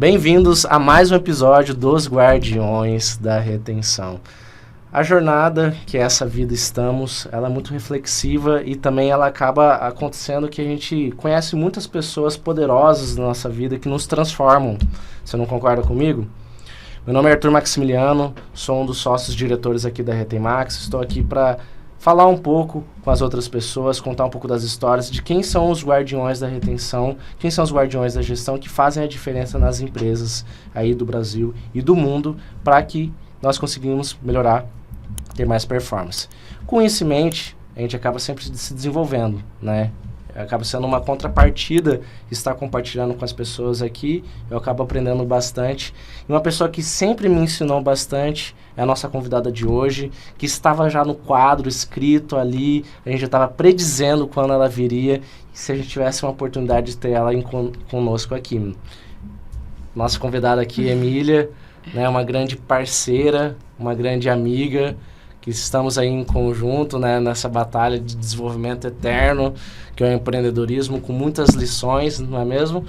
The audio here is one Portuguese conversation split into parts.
Bem-vindos a mais um episódio dos Guardiões da Retenção. A jornada, que é essa vida estamos, ela é muito reflexiva e também ela acaba acontecendo que a gente conhece muitas pessoas poderosas na nossa vida que nos transformam. Você não concorda comigo? Meu nome é Arthur Maximiliano, sou um dos sócios diretores aqui da Retemax. Estou aqui para falar um pouco com as outras pessoas, contar um pouco das histórias de quem são os guardiões da retenção, quem são os guardiões da gestão que fazem a diferença nas empresas aí do Brasil e do mundo para que nós conseguimos melhorar, ter mais performance. Com isso em mente, a gente acaba sempre se desenvolvendo, né? Acaba sendo uma contrapartida estar compartilhando com as pessoas aqui, eu acabo aprendendo bastante. E uma pessoa que sempre me ensinou bastante é a nossa convidada de hoje, que estava já no quadro escrito ali, a gente já estava predizendo quando ela viria, e se a gente tivesse uma oportunidade de ter ela conosco aqui. Nossa convidada aqui, Emília, né, uma grande parceira, uma grande amiga, que estamos aí em conjunto, né, nessa batalha de desenvolvimento eterno, que é o empreendedorismo, com muitas lições, não é mesmo?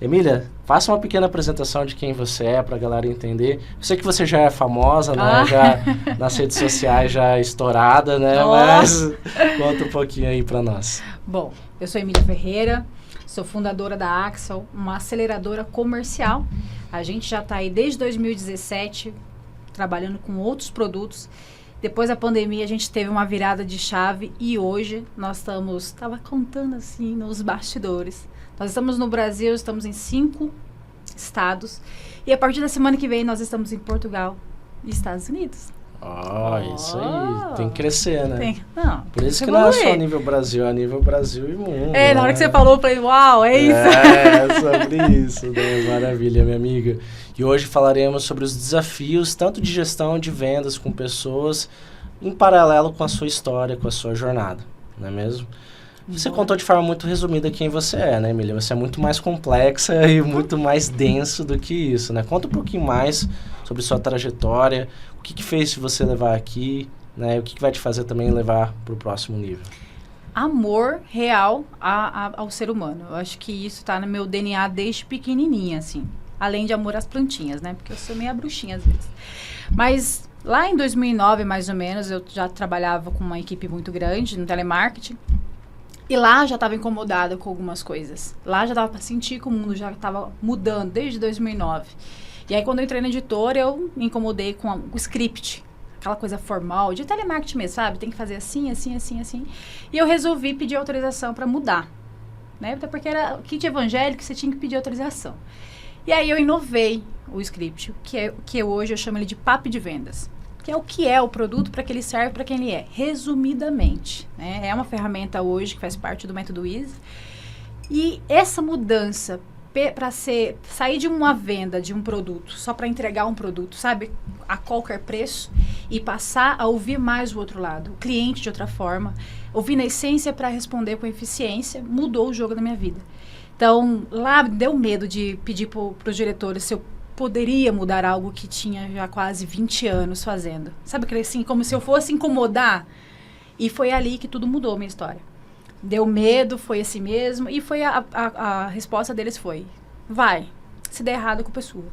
Emília, faça uma pequena apresentação de quem você é, para a galera entender. Eu sei que você já é famosa, né, já nas redes sociais, já estourada, né, mas conta um pouquinho aí para nós. Bom, eu sou Emília Ferreira, sou fundadora da Axel, uma aceleradora comercial. A gente já está aí desde 2017, trabalhando com outros produtos. Depois da pandemia, a gente teve uma virada de chave e hoje nós estava contando assim nos bastidores. Nós estamos no Brasil, estamos em 5 estados e a partir da semana que vem nós estamos em Portugal e Estados Unidos. Isso aí, tem que crescer, né? Não, por isso que não é só nível Brasil, é nível Brasil e mundo. É, na hora que você falou, eu falei, uau, é isso. É, sobre isso, né? Maravilha, minha amiga. E hoje falaremos sobre os desafios, tanto de gestão de vendas com pessoas, em paralelo com a sua história, com a sua jornada, não é mesmo? Você contou de forma muito resumida quem você é, né, Emília? Você é muito mais complexa e muito mais denso do que isso, né? Conta um pouquinho mais sobre sua trajetória, o que fez você levar aqui, né? O que vai te fazer também levar para o próximo nível. Amor real ao ser humano. Eu acho que isso está no meu DNA desde pequenininha, assim. Além de amor às plantinhas, né? Porque eu sou meio bruxinha às vezes. Mas lá em 2009, mais ou menos, eu já trabalhava com uma equipe muito grande no telemarketing. E lá já estava incomodada com algumas coisas. Lá já dava para sentir que o mundo já estava mudando desde 2009. E aí, quando eu entrei na editora, eu me incomodei com o script. Aquela coisa formal, de telemarketing mesmo, sabe? Tem que fazer assim, assim, assim, assim. E eu resolvi pedir autorização para mudar. Né? Até porque era kit evangélico, você tinha que pedir autorização. E aí eu inovei o script, que hoje eu chamo ele de PAP de vendas. Que é o que é o produto, para que ele serve, para quem ele é. Resumidamente. Né? É uma ferramenta hoje que faz parte do método Easy. E essa mudança para sair de uma venda de um produto, só para entregar um produto, sabe? A qualquer preço. E passar a ouvir mais o outro lado. O cliente de outra forma. Ouvir na essência para responder com eficiência. Mudou o jogo da minha vida. Então, lá deu medo de pedir para os diretores se eu poderia mudar algo que tinha já quase 20 anos fazendo. Sabe, assim, como se eu fosse incomodar. E foi ali que tudo mudou, minha história. Deu medo, foi assim mesmo. E foi a resposta deles foi, vai, se der errado, a culpa é sua.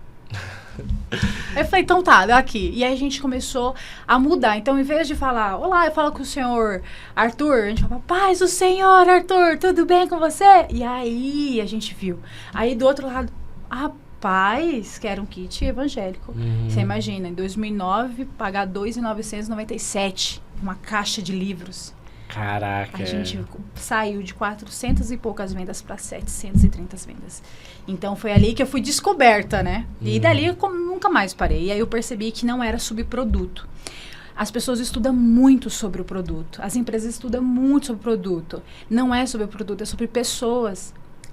Aí eu falei, então tá, aqui. E aí a gente começou a mudar. Então, em vez de falar, olá, eu falo com o senhor Arthur, a gente fala, paz do senhor Arthur, tudo bem com você? E aí a gente viu. Aí do outro lado, rapaz, que era um kit evangélico. Você imagina, em 2009, pagar R$ 2.997, uma caixa de livros. Caraca. A gente saiu de 400 e poucas vendas para 730 vendas. Então, foi ali que eu fui descoberta, né? E dali eu nunca mais parei. E aí eu percebi que não era subproduto. As pessoas estudam muito sobre o produto. As empresas estudam muito sobre o produto. Não é sobre o produto, é sobre pessoas.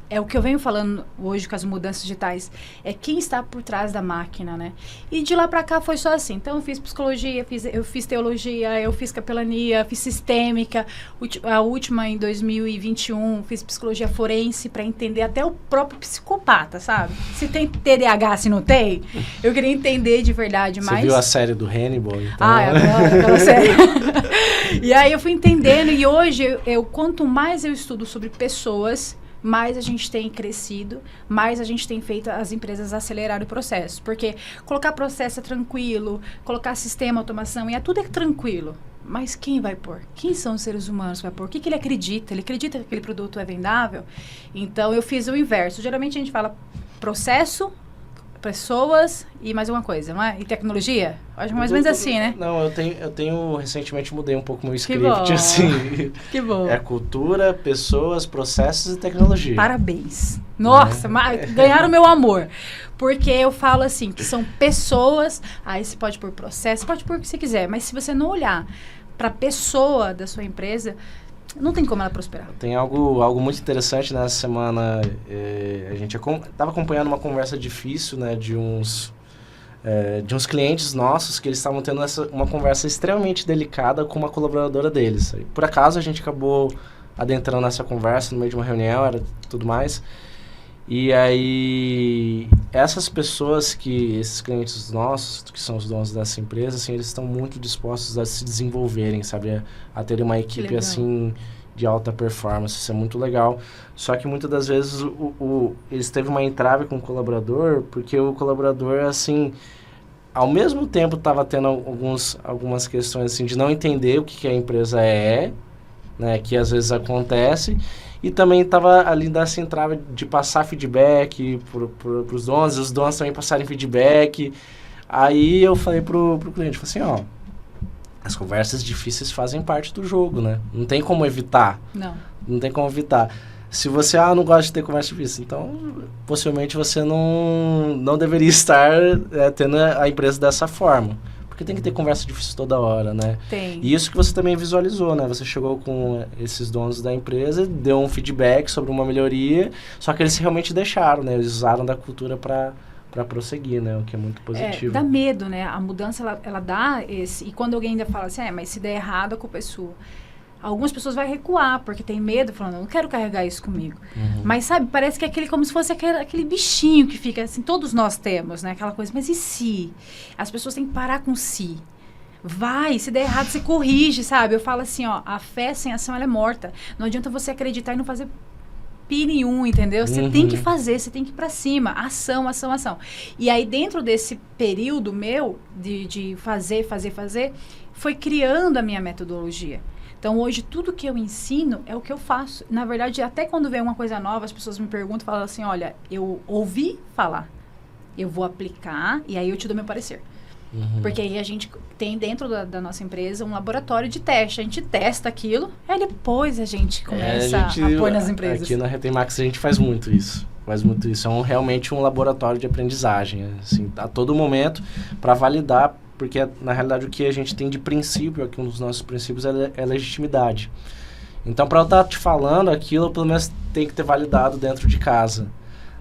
É o que eu venho falando hoje com as mudanças digitais. É quem está por trás da máquina, né? E de lá pra cá foi só assim. Então, eu fiz psicologia, eu fiz teologia, eu fiz capelania, fiz sistêmica. A última, em 2021, fiz psicologia forense para entender até o próprio psicopata, sabe? Se tem TDAH, se não tem. Eu queria entender de verdade mais. Você viu a série do Hannibal? Então... aquela série. E aí eu fui entendendo. E hoje, quanto mais eu estudo sobre pessoas... mais a gente tem crescido, mais a gente tem feito as empresas acelerarem o processo. Porque colocar processo é tranquilo, colocar sistema, automação, tudo é tranquilo. Mas quem vai pôr? Quem são os seres humanos que vai pôr? O que ele acredita? Ele acredita que aquele produto é vendável? Então, eu fiz o inverso. Geralmente, a gente fala processo, pessoas e mais uma coisa, não é? E tecnologia? Acho mais ou menos assim, né? Não, recentemente mudei um pouco meu script, assim. Que bom. É cultura, pessoas, processos e tecnologia. Parabéns. Nossa, ganharam meu amor. Porque eu falo assim, que são pessoas, aí você pode pôr processo, pode pôr o que você quiser, mas se você não olhar para a pessoa da sua empresa, não tem como ela prosperar. Tem algo muito interessante nessa semana. A gente estava acompanhando uma conversa difícil, né, de uns clientes nossos que eles estavam tendo uma conversa extremamente delicada com uma colaboradora deles. Por acaso a gente acabou adentrando nessa conversa no meio de uma reunião, era tudo mais. E aí, esses clientes nossos, que são os donos dessa empresa, assim, eles estão muito dispostos a se desenvolverem, sabe? A terem uma equipe, assim, de alta performance. Isso é muito legal. Só que, muitas das vezes, eles teve uma entrave com o colaborador, porque o colaborador, assim, ao mesmo tempo estava tendo algumas questões, assim, de não entender o que a empresa né? Que às vezes acontece. E também estava ali dessa entrada de passar feedback para os donos, e os donos também passarem feedback. Aí eu falei pro cliente, falei assim, as conversas difíceis fazem parte do jogo, né? Não tem como evitar. Não tem como evitar. Se você não gosta de ter conversa difícil, então possivelmente você não deveria estar tendo a empresa dessa forma. Porque tem que ter conversa difícil toda hora, né? Tem. E isso que você também visualizou, né? Você chegou com esses donos da empresa, deu um feedback sobre uma melhoria, só que eles realmente deixaram, né? Eles usaram da cultura para prosseguir, né? O que é muito positivo. Dá medo, né? A mudança, ela dá esse... E quando alguém ainda fala assim, mas se der errado, a culpa é sua. Algumas pessoas vão recuar, porque tem medo, falando, não quero carregar isso comigo. Uhum. Mas, sabe, parece que é como se fosse aquele bichinho que fica, assim, todos nós temos, né? Aquela coisa, mas e se? As pessoas têm que parar com se. Vai, se der errado, você corrige, sabe? Eu falo assim, a fé sem ação, ela é morta. Não adianta você acreditar e não fazer pi nenhum, entendeu? Você tem que fazer, você tem que ir pra cima. Ação, ação, ação. E aí, dentro desse período meu, de fazer, foi criando a minha metodologia. Então, hoje, tudo que eu ensino é o que eu faço. Na verdade, até quando vem uma coisa nova, as pessoas me perguntam, falam assim, olha, eu ouvi falar, eu vou aplicar e aí eu te dou meu parecer. Uhum. Porque aí a gente tem dentro da nossa empresa um laboratório de teste. A gente testa aquilo, aí depois a gente começa a pôr nas empresas. Aqui na Retemax a gente faz muito isso. É realmente um laboratório de aprendizagem, assim, a todo momento, para validar. Porque, na realidade, o que a gente tem de princípio, aqui um dos nossos princípios, é legitimidade. Então, para eu estar te falando aquilo, pelo menos tem que ter validado dentro de casa.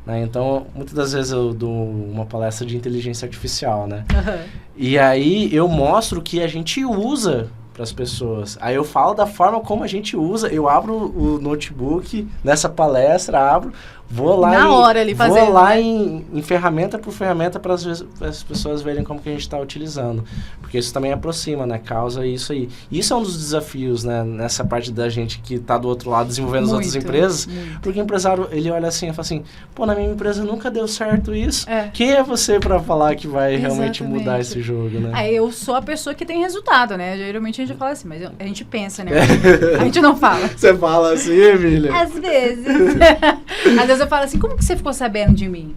Né? Então, muitas das vezes eu dou uma palestra de inteligência artificial, né? Uhum. E aí eu mostro o que a gente usa para as pessoas. Aí eu falo da forma como a gente usa, eu abro o notebook nessa palestra, vou lá em ferramenta por ferramenta para as pessoas verem como que a gente está utilizando. Porque isso também aproxima, né? Causa isso aí. Isso é um dos desafios, né? Nessa parte da gente que está do outro lado desenvolvendo as outras empresas. Muito. Porque o empresário, ele olha assim e fala assim, na minha empresa nunca deu certo isso. Quem é você para falar que vai realmente mudar esse jogo, né? Aí eu sou a pessoa que tem resultado, né? Geralmente a gente fala assim, mas a gente pensa, né? A gente não fala. Você fala assim, Emília? Às vezes. Às vezes eu falo assim, como que você ficou sabendo de mim?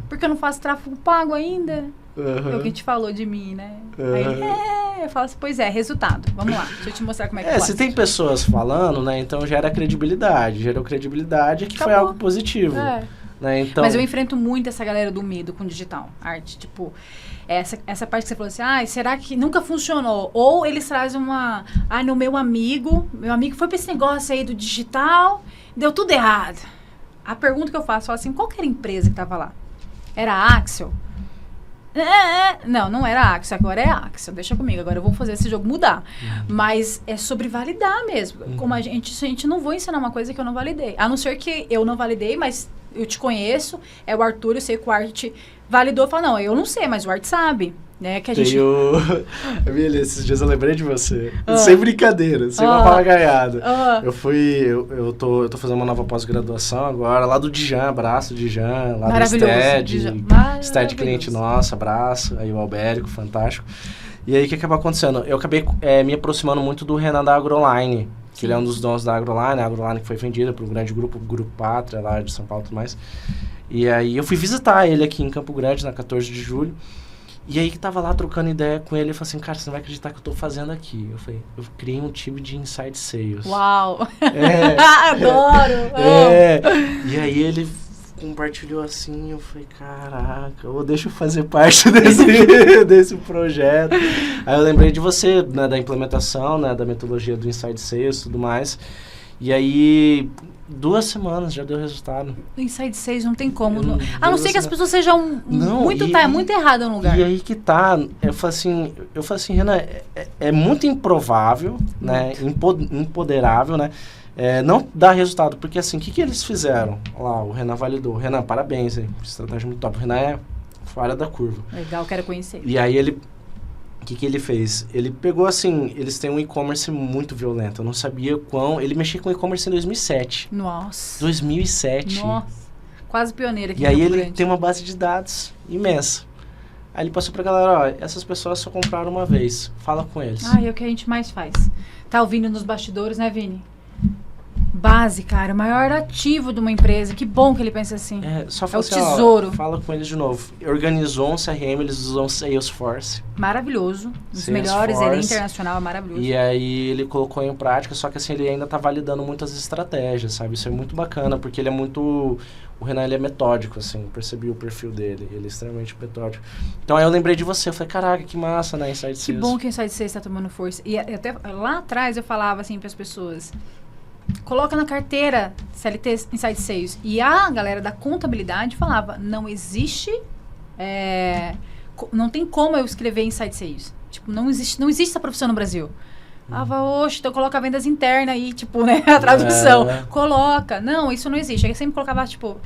Porque eu não faço tráfego pago ainda. É o que a gente falou de mim, né? Aí eu falo assim, pois é, resultado. Vamos lá, deixa eu te mostrar como é que faz. Se tem pessoas falando, né? Então gera credibilidade. Gerou credibilidade que foi algo positivo. Né? Então... Mas eu enfrento muito essa galera do medo com digital arte. Tipo, essa parte que você falou assim, será que nunca funcionou? Ou eles trazem no meu amigo foi pra esse negócio aí do digital, deu tudo errado. A pergunta que eu faço, assim, qual que era a empresa que estava lá? Era a Axel? Não era a Axel, agora é a Axel, deixa comigo, agora eu vou fazer esse jogo mudar. Mas é sobre validar mesmo. Como a gente não vou ensinar uma coisa que eu não validei. A não ser que eu não validei, mas eu te conheço, é o Arthur, eu sei que o Art validou, fala, não, eu não sei, mas o Art sabe. né? Que a gente... Tem o... Emília, esses dias eu lembrei de você. Sem brincadeira, sem uma papagaiada. Eu tô fazendo uma nova pós-graduação agora, lá do Dijan, abraço, Dijan, lá do STED cliente nosso, abraço, aí o Albérico, fantástico. E aí, o que acabou acontecendo? Eu acabei me aproximando muito do Renan da AgroLine, que ele é um dos donos da AgroLine, a AgroLine que foi vendida para um grande grupo, o Grupo Pátria, lá de São Paulo e tudo mais. E aí, eu fui visitar ele aqui em Campo Grande, na 14 de julho. E aí que tava lá trocando ideia com ele, eu falei assim, cara, você não vai acreditar que eu tô fazendo aqui. Eu falei, eu criei um time de inside sales. Uau! Adoro! E aí ele compartilhou assim, eu falei, caraca, deixa eu fazer parte desse projeto. Aí eu lembrei de você, né, da implementação, né, da metodologia do inside sales e tudo mais. E aí, 2 semanas já deu resultado. Inside Sales não tem como. A não ser que as pessoas sejam muito erradas no lugar. E aí que tá, eu falei assim, Renan, é muito improvável, né, impoderável, né, não dar resultado. Porque assim, o que eles fizeram? Lá, o Renan validou. Renan, parabéns, hein, estratégia muito top. O Renan é fora da curva. Legal, quero conhecer. E aí ele... O que ele fez? Ele pegou assim, eles têm um e-commerce muito violento. Eu não sabia quão... Ele mexia com e-commerce em 2007. Nossa. 2007. Nossa. Quase pioneiro aqui. E aí ele tem uma base de dados imensa. Aí ele passou pra galera, ó, essas pessoas só compraram uma vez. Fala com eles. É o que a gente mais faz. Tá ouvindo nos bastidores, né, Vini? Base, cara, o maior ativo de uma empresa. Que bom que ele pensa assim. Só fala assim, o tesouro. Fala com eles de novo. Organizou um CRM, eles usam Salesforce. Maravilhoso. Os melhores, ele é internacional, é maravilhoso. E aí ele colocou em prática, só que assim, ele ainda tá validando muitas estratégias, sabe? Isso é muito bacana, porque ele é muito... O Renan, ele é metódico, assim, percebi o perfil dele, ele é extremamente metódico. Então aí eu lembrei de você, eu falei, caraca, que massa, né, Inside Sales. Que bom que o Inside Sales tá tomando força. E até lá atrás eu falava assim pras pessoas... Coloca na carteira CLT Inside Sales. E a galera da contabilidade falava, não existe, não tem como eu escrever Inside Sales. Tipo, não existe essa profissão no Brasil. Oxe, então coloca vendas internas aí, tipo, né, a tradução. Coloca. Não, isso não existe. Aí eu sempre colocava, tipo,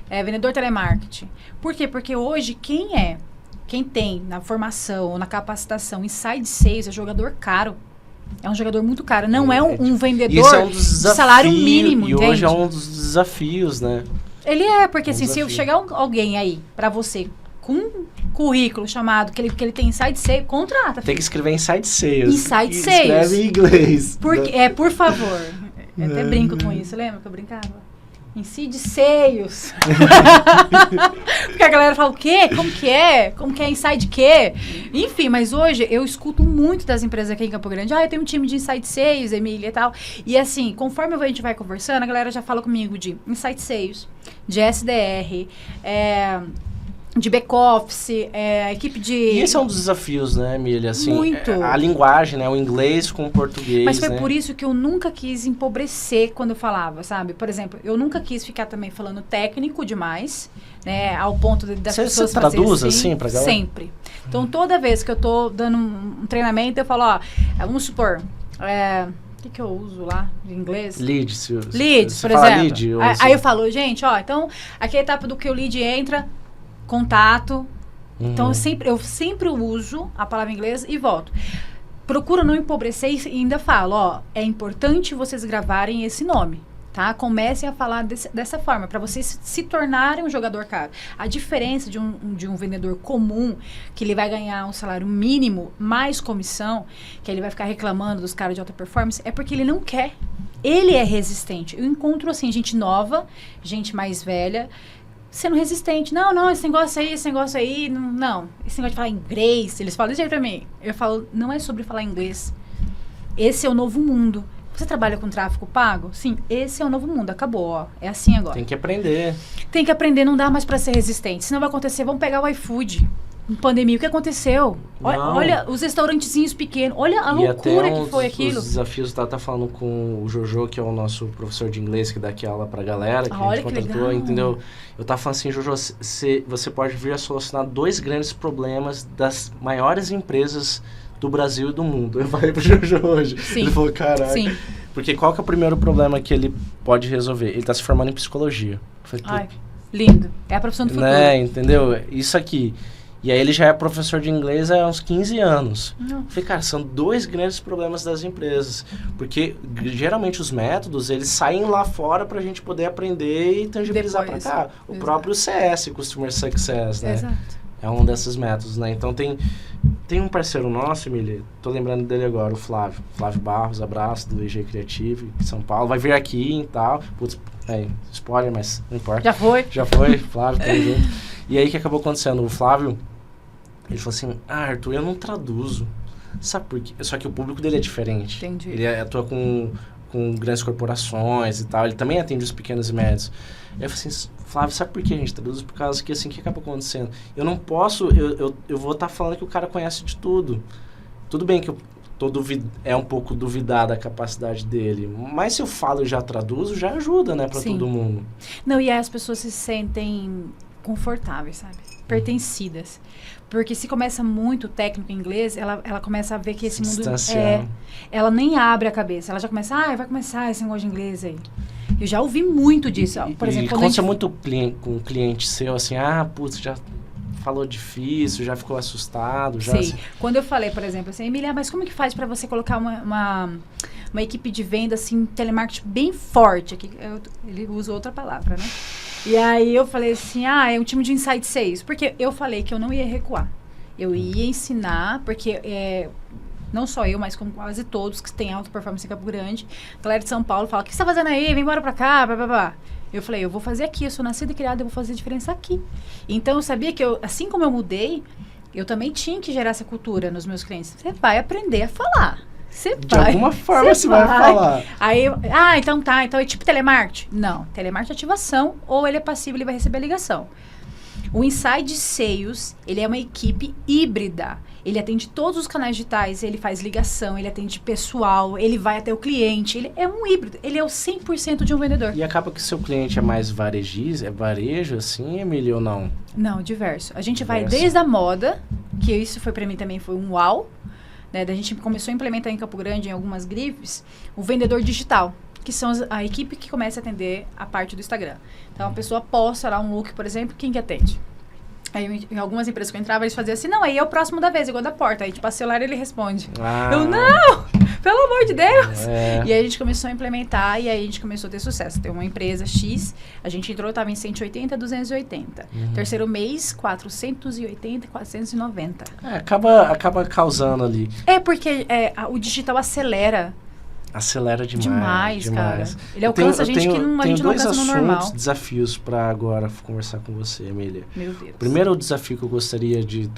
vendedor telemarketing. Por quê? Porque hoje, quem tem na formação, na capacitação Inside Sales é jogador caro. É um jogador muito caro. Não é um vendedor de salário mínimo, entende? Hoje é um dos desafios, né? Ele é, porque assim, se chegar alguém aí pra você com um currículo chamado que ele tem Inside Sales, contrata. Tem que escrever Inside Sales. Inside Sales. Escreve em inglês. Por favor. Eu até brinco com isso, lembra que eu brincava? Inside Sales. Porque a galera fala, o quê? Como que é? Como que é Inside quê? Enfim, mas hoje eu escuto muito das empresas aqui em Campo Grande. Eu tenho um time de Inside Sales, Emília e tal. E assim, conforme a gente vai conversando, a galera já fala comigo de Inside Sales, de SDR, de back-office, equipe de... E esse é um dos desafios, né, Emília? Assim, muito. A linguagem, né? O inglês com o português, Mas foi né? por isso que eu nunca quis empobrecer quando eu falava, sabe? Por exemplo, eu nunca quis ficar também falando técnico demais, né? Ao ponto das pessoas fazerem traduz assim pra galera? Sempre. Então, toda vez que eu tô dando um treinamento, eu falo, vamos supor... O que eu uso lá de inglês? Leads, por fala exemplo. Lead, aí eu falo, gente, então, aqui é a etapa do que o lead entra... Contato. Então, eu sempre uso a palavra inglesa e volto. Procuro não empobrecer e ainda falo, é importante vocês gravarem esse nome, tá? Comecem a falar dessa forma, para vocês se tornarem um jogador caro. A diferença de um vendedor comum, que ele vai ganhar um salário mínimo, mais comissão, que ele vai ficar reclamando dos caras de alta performance, é porque ele não quer. Ele é resistente. Eu encontro, assim, gente nova, gente mais velha, sendo resistente. Não, esse negócio aí, não. Esse negócio de falar inglês, eles falam desse jeito pra mim. Eu falo, não é sobre falar inglês. Esse é o novo mundo. Você trabalha com tráfego pago? Sim, esse é o novo mundo, acabou, é assim agora. Tem que aprender. Tem que aprender, não dá mais pra ser resistente. Senão vai acontecer, vamos pegar o iFood. Em pandemia, o que aconteceu? Olha os restaurantezinhos pequenos, olha a loucura que foi aquilo. Os desafios, tá falando com o Jojo, que é o nosso professor de inglês, que dá aqui aula pra galera, que a gente contratou, entendeu? Eu tava falando assim, Jojo, você pode vir a solucionar 2 grandes problemas das maiores empresas do Brasil e do mundo. Eu falei pro Jojo hoje. Sim. Ele falou, caraca. Sim. Porque qual que é o primeiro problema que ele pode resolver? Ele tá se formando em psicologia. Eu falei, lindo. É a profissão do futuro. Né, entendeu? Isso aqui. E aí ele já é professor de inglês há uns 15 anos. Não. Eu falei, cara, são 2 grandes problemas das empresas. Porque geralmente os métodos, eles saem lá fora pra gente poder aprender e tangibilizar Depois, pra cá. O exato. próprio CS, Customer Success, né? Exato. É um desses métodos, né? Então tem um parceiro nosso, Emília, tô lembrando dele agora, o Flávio. Flávio Barros, abraço, do IG Criativo, de São Paulo. Vai vir aqui e tal. Putz, spoiler, mas não importa. Já foi? Já foi, Flávio, tamo junto. E aí o que acabou acontecendo? O Flávio, ele falou assim, Arthur, eu não traduzo. Sabe por quê? Só que o público dele é diferente. Entendi. Ele atua com grandes corporações e tal. Ele também atende os pequenos e médios. Aí eu falei assim, Flávio, sabe por que a gente traduz? Por causa que assim, o que acaba acontecendo? Eu não posso, eu vou estar falando que o cara conhece de tudo. Tudo bem que eu é um pouco duvidar da capacidade dele. Mas se eu falo e já traduzo, já ajuda, né, pra Sim. todo mundo. Não, e aí as pessoas se sentem confortáveis, sabe? Pertencidas. Porque se começa muito técnico em inglês, ela começa a ver que esse mundo ela nem abre a cabeça. Ela já começa, vai começar esse negócio de inglês aí. Eu já ouvi muito disso. Por exemplo, quando acontece muito com um cliente seu, assim, putz, já falou difícil, já ficou assustado. Já, Sim. assim. Quando eu falei, por exemplo, assim, Emília, mas como que faz para você colocar uma equipe de venda, assim, telemarketing bem forte? Aqui, ele usa outra palavra, né? E aí eu falei assim, é um time de Inside Sales. Porque eu falei que eu não ia recuar. Eu ia ensinar, porque não só eu, mas como quase todos que têm alta performance em Campo Grande, a galera de São Paulo fala, o que você tá fazendo aí? Vem embora pra cá, blá, blá, blá. Eu falei, eu vou fazer aqui, eu sou nascida e criada, eu vou fazer diferença aqui. Então eu sabia que assim como eu mudei, eu também tinha que gerar essa cultura nos meus clientes. Você vai aprender a falar. De alguma forma você vai falar. Aí, então é tipo telemarketing? Não, telemarketing é ativação, ou ele é passivo, ele vai receber a ligação. O Inside Sales, ele é uma equipe híbrida. Ele atende todos os canais digitais, ele faz ligação, ele atende pessoal, ele vai até o cliente. Ele é um híbrido, ele é o 100% de um vendedor. E acaba que seu cliente é mais varejo, assim, Emília, ou não? Não, diverso. A gente vai desde a moda, que isso foi pra mim também foi um uau. Né, a gente começou a implementar em Campo Grande, em algumas grifes, o vendedor digital, que são a equipe que começa a atender a parte do Instagram. Então, a pessoa posta lá um look, por exemplo, quem que atende? Aí, em algumas empresas que eu entrava, eles faziam assim, não, aí é o próximo da vez, igual da porta. Aí, tipo, a celular, ele responde. Eu, não! Pelo amor de Deus! E aí, a gente começou a implementar, e aí a gente começou a ter sucesso. Tem uma empresa X, a gente entrou, estava em 180, 280. Terceiro mês, 480, 490. Acaba causando ali. Porque o digital acelera. Acelera demais. Cara. Ele alcança a gente que a gente não alcança no normal. Tenho 2 desafios para agora conversar com você, Emília. Meu Deus. O primeiro desafio que eu gostaria de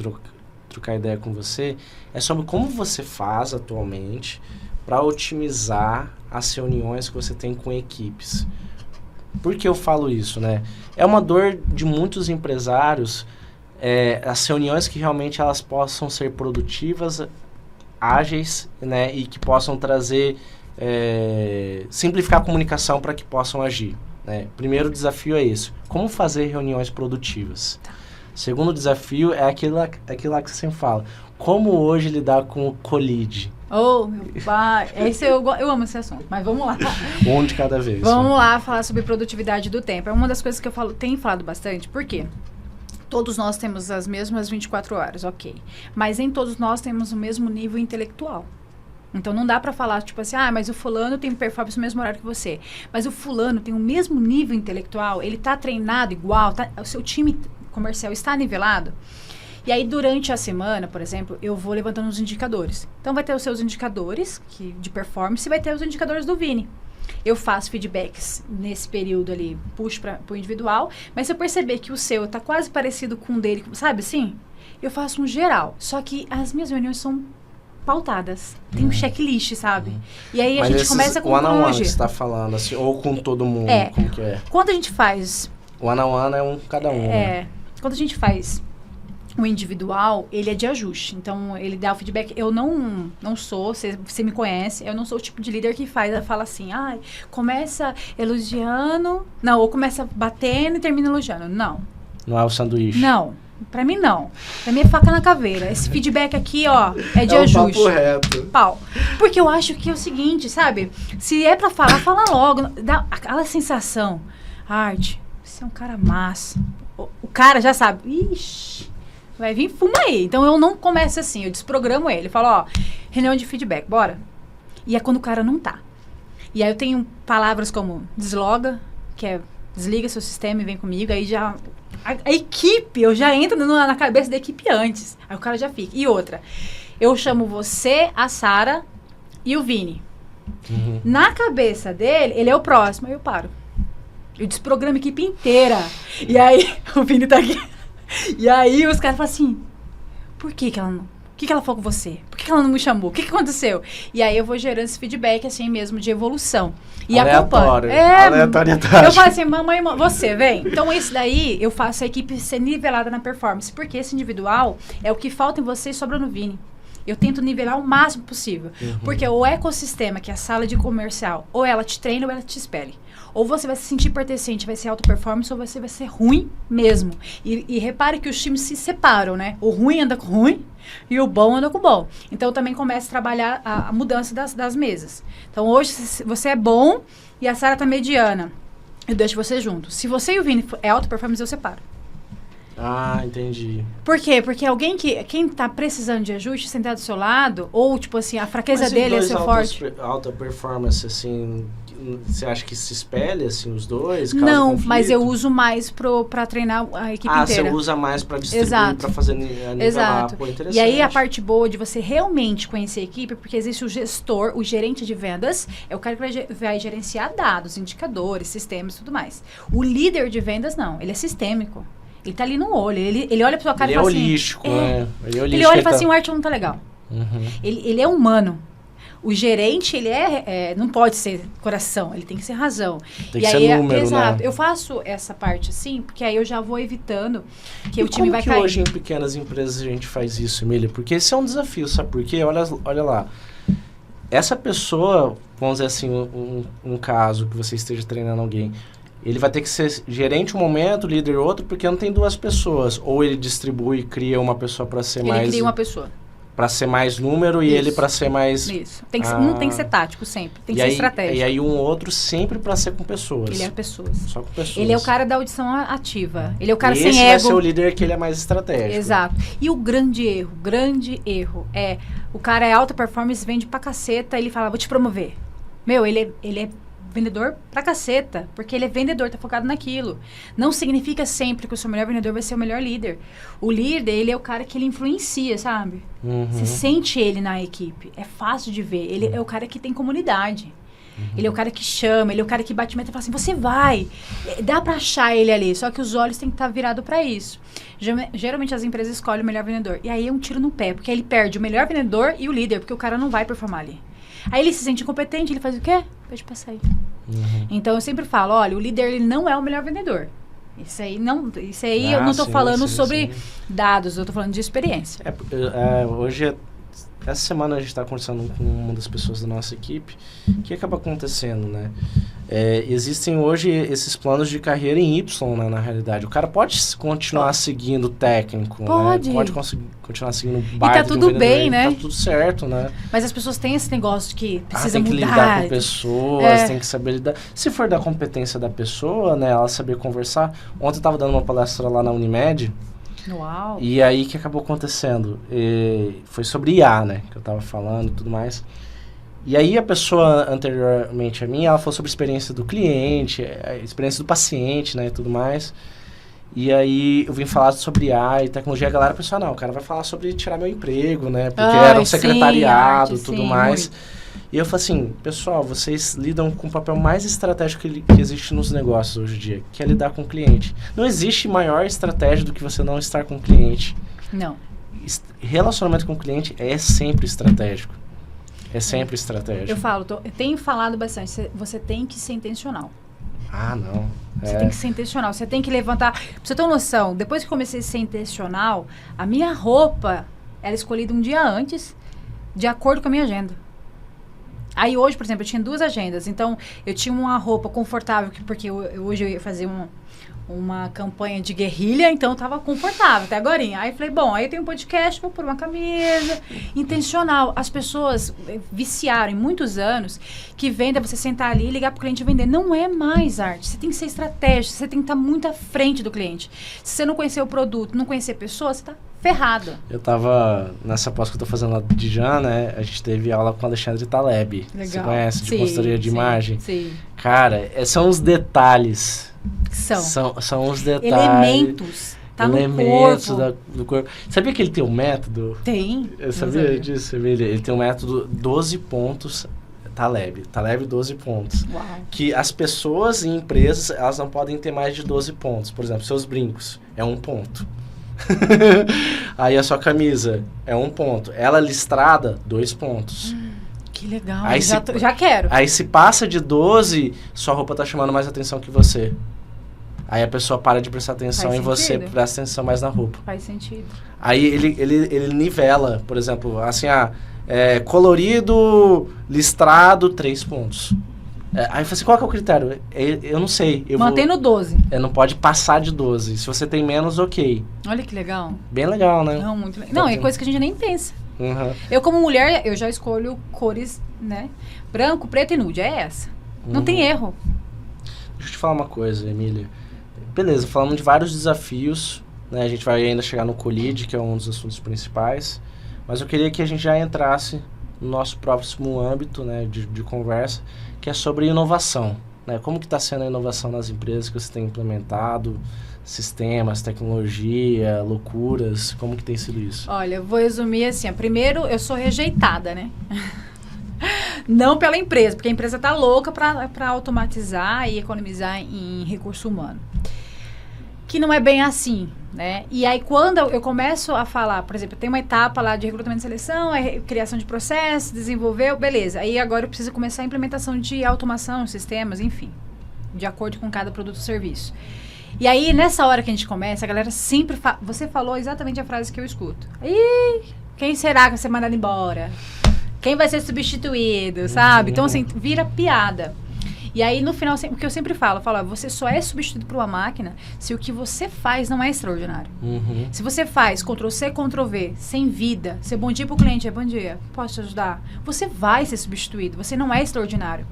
trocar ideia com você é sobre como você faz atualmente para otimizar as reuniões que você tem com equipes. Por que eu falo isso, né? É uma dor de muitos empresários, as reuniões que realmente elas possam ser produtivas, ágeis, né? E que possam trazer... simplificar a comunicação para que possam agir. Né? Primeiro desafio é isso. Como fazer reuniões produtivas? Tá. Segundo desafio é aquilo lá que você sempre fala. Como hoje lidar com o co-lead? Meu pai. Eu amo esse assunto, mas vamos lá. Um de cada vez. Vamos lá falar sobre produtividade do tempo. É uma das coisas que eu tenho falado bastante. Por quê? Todos nós temos as mesmas 24 horas, ok. Mas nem todos nós temos o mesmo nível intelectual. Então, não dá pra falar, tipo assim, mas o fulano tem performance no mesmo horário que você. Mas o fulano tem o mesmo nível intelectual, ele tá treinado igual, o seu time comercial está nivelado. E aí, durante a semana, por exemplo, eu vou levantando os indicadores. Então, vai ter os seus indicadores de performance e vai ter os indicadores do Vini. Eu faço feedbacks nesse período ali, puxo pro individual, mas se eu perceber que o seu tá quase parecido com o dele, sabe assim? Eu faço um geral. Só que as minhas reuniões são pautadas. Tem um checklist, sabe? E aí a gente começa com o one-on-one que você tá falando, assim, ou com todo mundo, como que é? Quando a gente faz... O one-on-one é um cada um. Quando a gente faz o individual, ele é de ajuste. Então, ele dá o feedback. Eu não sou, você me conhece, eu não sou o tipo de líder que fala assim, começa elogiando, não, ou começa batendo e termina elogiando. Não. Não é o sanduíche. Não. Pra mim, não. Pra mim é faca na caveira. Esse feedback aqui, é de ajuste. Papo reto. Pau. Porque eu acho que é o seguinte, sabe? Se é pra falar, fala logo. Dá aquela sensação. Arte, você é um cara massa. O cara já sabe. Ixi, vai vir, fuma aí. Então eu não começo assim, eu desprogramo ele. Falo, ó, reunião de feedback, bora. E é quando o cara não tá. E aí eu tenho palavras como desloga, que é desliga seu sistema e vem comigo. Aí já... A equipe, eu já entro na cabeça da equipe antes. Aí o cara já fica. E outra, eu chamo você, a Sara e o Vini. Na cabeça dele, ele é o próximo. Aí eu paro. Eu desprogramo a equipe inteira. E aí, o Vini tá aqui. E aí os caras falam assim, por que ela não... O que ela falou com você? Por que ela não me chamou? O que aconteceu? E aí eu vou gerando esse feedback assim mesmo de evolução. E acompanho. Aleatoriedade. Eu falo assim, mamãe, você vem. Então esse daí eu faço a equipe ser nivelada na performance. Porque esse individual é o que falta em você e sobra no Vini. Eu tento nivelar o máximo possível. Porque o ecossistema, que é a sala de comercial, ou ela te treina ou ela te espelha. Ou você vai se sentir pertencente, vai ser alta performance, ou você vai ser ruim mesmo. E repare que os times se separam, né? O ruim anda com o ruim e o bom anda com o bom. Então, também começa a trabalhar a mudança das mesas. Então, hoje, se você é bom e a Sara tá mediana, eu deixo você junto. Se você e o Vini é alta performance, eu separo. Ah, entendi. Por quê? Porque quem tá precisando de ajuste, sentar do seu lado, ou, tipo assim, a fraqueza dele é ser forte. Alta performance, assim, você acha que se espelha, assim, os dois? Não, mas eu uso mais pra treinar a equipe inteira. Ah, você usa mais pra distribuir, Exato. pra fazer nivelar. Exato. Pô, interessante. E aí, a parte boa de você realmente conhecer a equipe, porque existe o gestor, o gerente de vendas, é o cara que vai gerenciar dados, indicadores, sistemas e tudo mais. O líder de vendas, não. Ele é sistêmico. Ele tá ali no olho. Ele olha pra sua cara e fala assim... Holístico, né? Ele olha e fala assim, o Arthur não tá legal. Ele é humano. O gerente, ele não pode ser coração, ele tem que ser razão. Tem que ser número, exato. né? Eu faço essa parte assim, porque aí eu já vou evitando que o time como vai que cair. Hoje em pequenas empresas a gente faz isso, Emília? Porque esse é um desafio, sabe por quê? Olha lá. Essa pessoa, vamos dizer assim, um caso que você esteja treinando alguém, ele vai ter que ser gerente um momento, líder outro, porque não tem duas pessoas. Ou ele distribui e cria uma pessoa para ser mais... Ele cria uma pessoa. Para ser mais número e ele para ser mais... Isso. Um tem que ser tático sempre, tem que ser estratégico. E aí um outro sempre para ser com pessoas. Ele é pessoas. Só com pessoas. Ele é o cara da audição ativa. Ele é o cara e sem esse ego. vai ser o líder que ele é mais estratégico. Exato. E o grande erro é... O cara é alta performance, vende pra caceta, ele fala, vou te promover. Meu, ele é vendedor pra caceta, porque ele é vendedor, tá focado naquilo. Não significa sempre que o seu melhor vendedor vai ser o melhor líder. O líder, ele é o cara que ele influencia, sabe? Você sente ele na equipe. É fácil de ver. Ele é o cara que tem comunidade. Ele é o cara que chama, ele é o cara que bate meta e fala assim, você vai. Dá pra achar ele ali, só que os olhos têm que estar virados pra isso. Geralmente as empresas escolhem o melhor vendedor. E aí é um tiro no pé, porque aí ele perde o melhor vendedor e o líder, porque o cara não vai performar ali. Aí ele se sente incompetente, ele faz o quê? Pede pra sair. Então eu sempre falo, olha, o líder ele não é o melhor vendedor. Isso aí eu não tô falando sobre dados, eu tô falando de experiência. Hoje, essa semana a gente está conversando com uma das pessoas da nossa equipe. O que acaba acontecendo, né? Existem hoje esses planos de carreira em Y, né, na realidade. O cara pode continuar seguindo o técnico, pode. Né? Pode continuar seguindo o bairro. E tá tudo bem, né? Tá tudo certo, né? Mas as pessoas têm esse negócio de que precisa mudar. Tem que mudar. lidar com pessoas, tem que saber lidar. Se for da competência da pessoa, né, ela saber conversar. Ontem eu estava dando uma palestra lá na Unimed. Uau. E aí, o que acabou acontecendo? Foi sobre IA, né? Que eu tava falando e tudo mais. E aí, a pessoa anteriormente a mim, ela falou sobre a experiência do cliente, a experiência do paciente, né? E tudo mais. E aí, eu vim falar sobre IA e tecnologia. A galera pensou, não, o cara vai falar sobre tirar meu emprego, né? Porque era um secretariado e tudo mais. Muito. E eu falei assim, pessoal, vocês lidam com o papel mais estratégico que existe nos negócios hoje em dia, que é lidar com o cliente. Não existe maior estratégia do que você não estar com o cliente. Não. Relacionamento com o cliente é sempre estratégico. É sempre estratégico. Eu tenho falado bastante, você tem que ser intencional. Ah, não. Você tem que ser intencional, você tem que levantar... Pra você ter uma noção, depois que comecei a ser intencional, a minha roupa era escolhida um dia antes, de acordo com a minha agenda. Aí hoje, por exemplo, eu tinha 2 agendas. Então, eu tinha uma roupa confortável, porque hoje eu ia fazer uma campanha de guerrilha, então eu tava confortável até agorinha. Aí falei, bom, aí eu tenho um podcast, vou pôr uma camisa, intencional. As pessoas viciaram em muitos anos que venda você sentar ali e ligar pro cliente e vender. Não é mais arte, você tem que ser estratégico, você tem que estar muito à frente do cliente. Se você não conhecer o produto, não conhecer pessoas, você tá ferrado. Eu tava, nessa pós que eu tô fazendo lá de Jan, né, a gente teve aula com o Alexandre Taleb. Legal. Você conhece, de Sim, consultoria de sim, imagem? Sim. Cara, são os detalhes. São os detalhes. Elementos. Tá elementos no corpo. do corpo. Sabia que ele tem um método? Tem. Eu sabia disso. Ele tem um método 12 pontos. Taleb 12 pontos. Uau. Que as pessoas e empresas, elas não podem ter mais de 12 pontos. Por exemplo, seus brincos é 1 ponto. Aí a sua camisa é 1 ponto. Ela listrada, 2 pontos. Que legal. Aí já quero. Aí se passa de 12, sua roupa tá chamando mais atenção que você. Aí a pessoa para de prestar atenção em você, presta atenção mais na roupa. Faz sentido. Aí ele nivela, por exemplo, assim, colorido, listrado, 3 pontos. Aí eu falei assim, qual que é o critério? Eu não sei. Mantém no 12. Não pode passar de 12. Se você tem menos, ok. Olha que legal. Bem legal, né? Não, muito legal. Não, é coisa que a gente nem pensa. Uhum. Eu, como mulher, eu já escolho cores, né? Branco, preto e nude. É essa. Não tem erro. Deixa eu te falar uma coisa, Emília. Beleza, falamos de vários desafios, né? A gente vai ainda chegar no Colide, que é um dos assuntos principais. Mas eu queria que a gente já entrasse no nosso próximo âmbito, né, de conversa, que é sobre inovação, né? Como que está sendo a inovação nas empresas que você tem implementado, sistemas, tecnologia, loucuras, como que tem sido isso? Olha, eu vou resumir assim, primeiro eu sou rejeitada, né? Não pela empresa, porque a empresa tá louca para automatizar e economizar em recurso humano. Que não é bem assim, né? E aí, quando eu começo a falar, por exemplo, tem uma etapa lá de recrutamento e seleção, criação de processos, desenvolveu, beleza. Aí agora eu preciso começar a implementação de automação, sistemas, enfim, de acordo com cada produto ou serviço. E aí, nessa hora que a gente começa, a galera sempre fala... Você falou exatamente a frase que eu escuto. Ih, quem será que vai ser mandado embora? Quem vai ser substituído, sabe? Então, assim, vira piada. E aí, no final, o que eu sempre falo, você só é substituído por uma máquina se o que você faz não é extraordinário. Se você faz Ctrl-C, Ctrl-V, sem vida, ser bom dia pro cliente, bom dia, posso te ajudar? Você vai ser substituído, você não é extraordinário.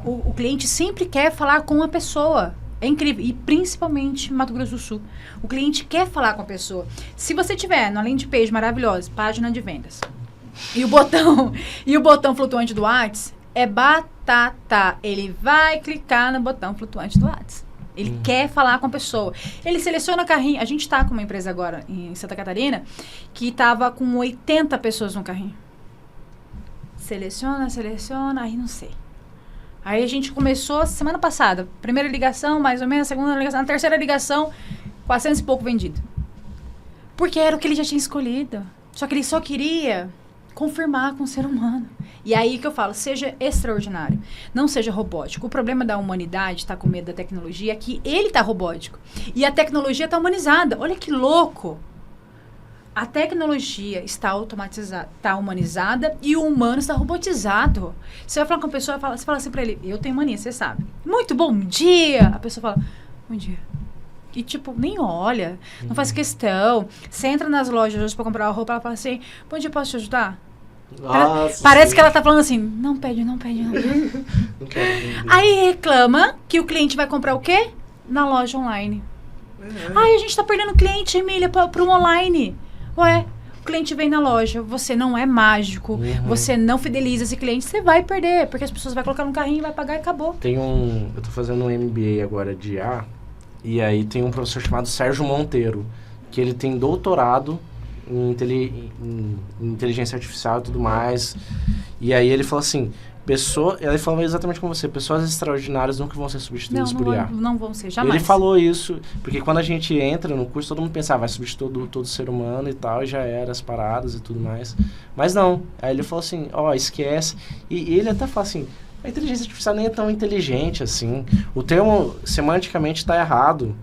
O cliente sempre quer falar com a pessoa. É incrível. E principalmente em Mato Grosso do Sul. O cliente quer falar com a pessoa. Se você tiver, no landing page maravilhosa, página de vendas, e o botão flutuante do WhatsApp, é batata. Ele vai clicar no botão flutuante do WhatsApp. Ele quer falar com a pessoa. Ele seleciona carrinho. A gente tá com uma empresa agora em Santa Catarina que tava com 80 pessoas no carrinho. Seleciona, aí não sei. Aí a gente começou semana passada. Primeira ligação, mais ou menos, segunda ligação. Na terceira ligação, 400 e pouco vendido. Porque era o que ele já tinha escolhido. Só que ele só queria confirmar com o ser humano. E aí que eu falo, seja extraordinário. Não seja robótico. O problema da humanidade, está com medo da tecnologia, é que ele está robótico. E a tecnologia está humanizada. Olha que louco. A tecnologia está automatizada, está humanizada e o humano está robotizado. Você vai falar com a pessoa, você fala assim pra ele, eu tenho mania, você sabe. Muito bom dia. A pessoa fala, bom dia. E tipo, nem olha, não faz questão. Você entra nas lojas hoje pra comprar uma roupa, ela fala assim, bom dia, posso te ajudar? Nossa, parece que ela tá falando assim, não pede. Não Aí reclama que o cliente vai comprar o quê? Na loja online. Ai, a gente tá perdendo cliente, Emília, pro online. Ué, o cliente vem na loja, você não é mágico, você não fideliza esse cliente, você vai perder, porque as pessoas vão colocar no carrinho, vai pagar e acabou. Eu tô fazendo um MBA agora de IA, e aí tem um professor chamado Sérgio Monteiro, que ele tem doutorado em inteligência artificial e tudo mais, e aí ele falou assim, ele falou exatamente como você, pessoas extraordinárias nunca vão ser substituídas por IA. Não vão ser, jamais. Ele falou isso, porque quando a gente entra no curso, todo mundo pensa, vai substituir todo ser humano e tal, e já era as paradas e tudo mais. Mas não. Aí ele falou assim, esquece. E ele até fala assim, a inteligência artificial nem é tão inteligente assim. O termo, semanticamente, está errado,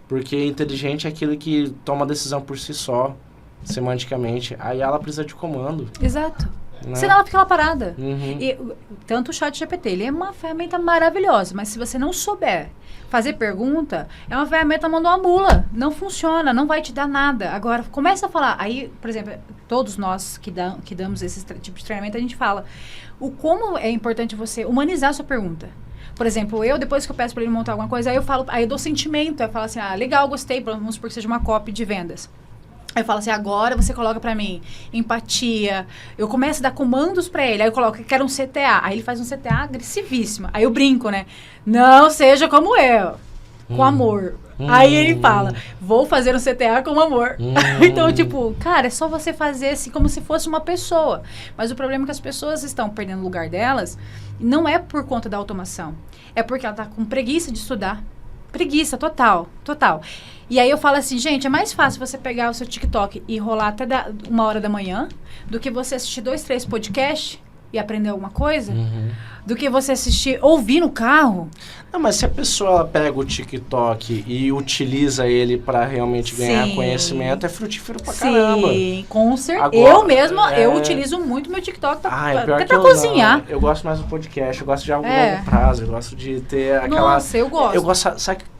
porque inteligente é aquele que toma decisão por si só, semanticamente. Aí ela precisa de comando. Exato. Né? Senão ela fica lá parada. Uhum. E, tanto o ChatGPT, ele é uma ferramenta maravilhosa, mas se você não souber fazer pergunta, é uma ferramenta mão de uma mula. Não funciona, não vai te dar nada. Agora, começa a falar. Aí, por exemplo, todos nós que damos esse tipo de treinamento, a gente fala o como é importante você humanizar a sua pergunta. Por exemplo, depois que eu peço para ele montar alguma coisa, aí eu dou sentimento. Eu falo assim, legal, gostei, vamos supor que seja uma copy de vendas. Aí eu falo assim, agora você coloca pra mim empatia. Eu começo a dar comandos pra ele. Aí eu coloco, eu quero um CTA. Aí ele faz um CTA agressivíssimo. Aí eu brinco, né? Não seja como eu, com amor. Aí ele fala, vou fazer um CTA com amor. Então, tipo, cara, é só você fazer assim como se fosse uma pessoa. Mas o problema é que as pessoas estão perdendo o lugar delas. Não é por conta da automação. É porque ela tá com preguiça de estudar. Preguiça, total. E aí eu falo assim, gente, é mais fácil você pegar o seu TikTok e rolar até 1h da manhã do que você assistir 2, 3 podcasts e aprender alguma coisa, do que você ouvir no carro. Não, mas se a pessoa ela pega o TikTok e utiliza ele para realmente ganhar conhecimento, é frutífero pra caramba. Sim, com certeza. Eu utilizo muito meu TikTok até pra cozinhar. Não. Eu gosto mais do podcast, eu gosto de algo longo prazo, eu gosto de ter aquela... Nossa, eu gosto.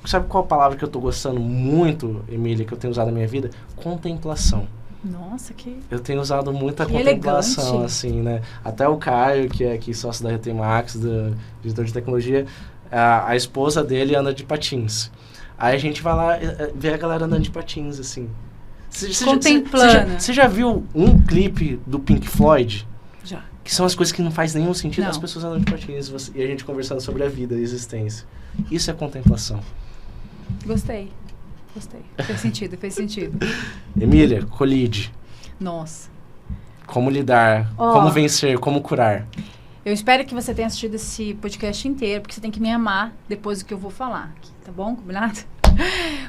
Sabe qual palavra que eu tô gostando muito, Emília, que eu tenho usado na minha vida? Contemplação. Nossa, eu tenho usado muito a que contemplação, elegante. Assim, né? Até o Caio, que é aqui sócio da RT Max, do diretor de tecnologia, a esposa dele anda de patins. Aí a gente vai lá ver a galera andando de patins, assim. Contemplando. Você já viu um clipe do Pink Floyd? Já. Que são as coisas que não faz nenhum sentido, Não. As pessoas andando de patins e a gente conversando sobre a vida, a existência. Isso é contemplação. Gostei. Fez sentido. Emília, colide. Nossa. Como lidar, como vencer, como curar. Eu espero que você tenha assistido esse podcast inteiro, porque você tem que me amar depois do que eu vou falar. Tá bom? Combinado?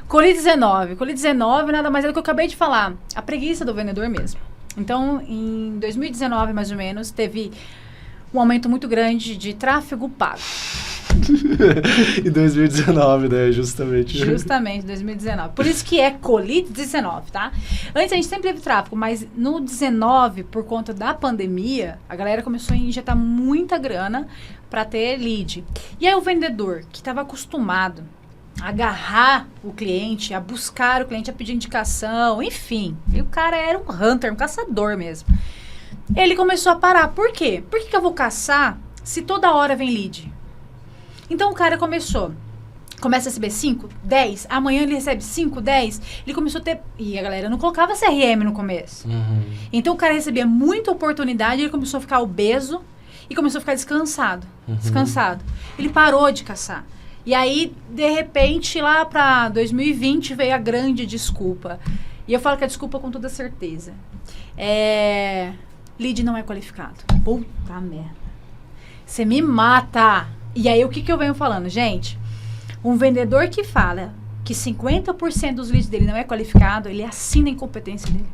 Covid-19. Covid-19 nada mais é do que eu acabei de falar. A preguiça do vendedor mesmo. Então, em 2019, mais ou menos, teve um aumento muito grande de tráfego pago. Em 2019, né? Justamente, 2019. Por isso que é Covid-19, tá? Antes a gente sempre teve tráfego, mas no 19, por conta da pandemia, a galera começou a injetar muita grana para ter lead. E aí o vendedor, que estava acostumado a agarrar o cliente, a buscar o cliente, a pedir indicação, enfim. E o cara era um hunter, um caçador mesmo. Ele começou a parar. Por quê? Por que eu vou caçar se toda hora vem lead? Então o cara começa a receber 5, 10, amanhã ele recebe 5, 10, ele começou a ter... E a galera não colocava CRM no começo. Então o cara recebia muita oportunidade, ele começou a ficar obeso e começou a ficar descansado. Ele parou de caçar. E aí, de repente, lá para 2020 veio a grande desculpa. E eu falo que é desculpa com toda certeza. Lead não é qualificado. Puta merda. Você me mata. E aí, o que eu venho falando? Gente, um vendedor que fala que 50% dos leads dele não é qualificado, ele assina a incompetência dele.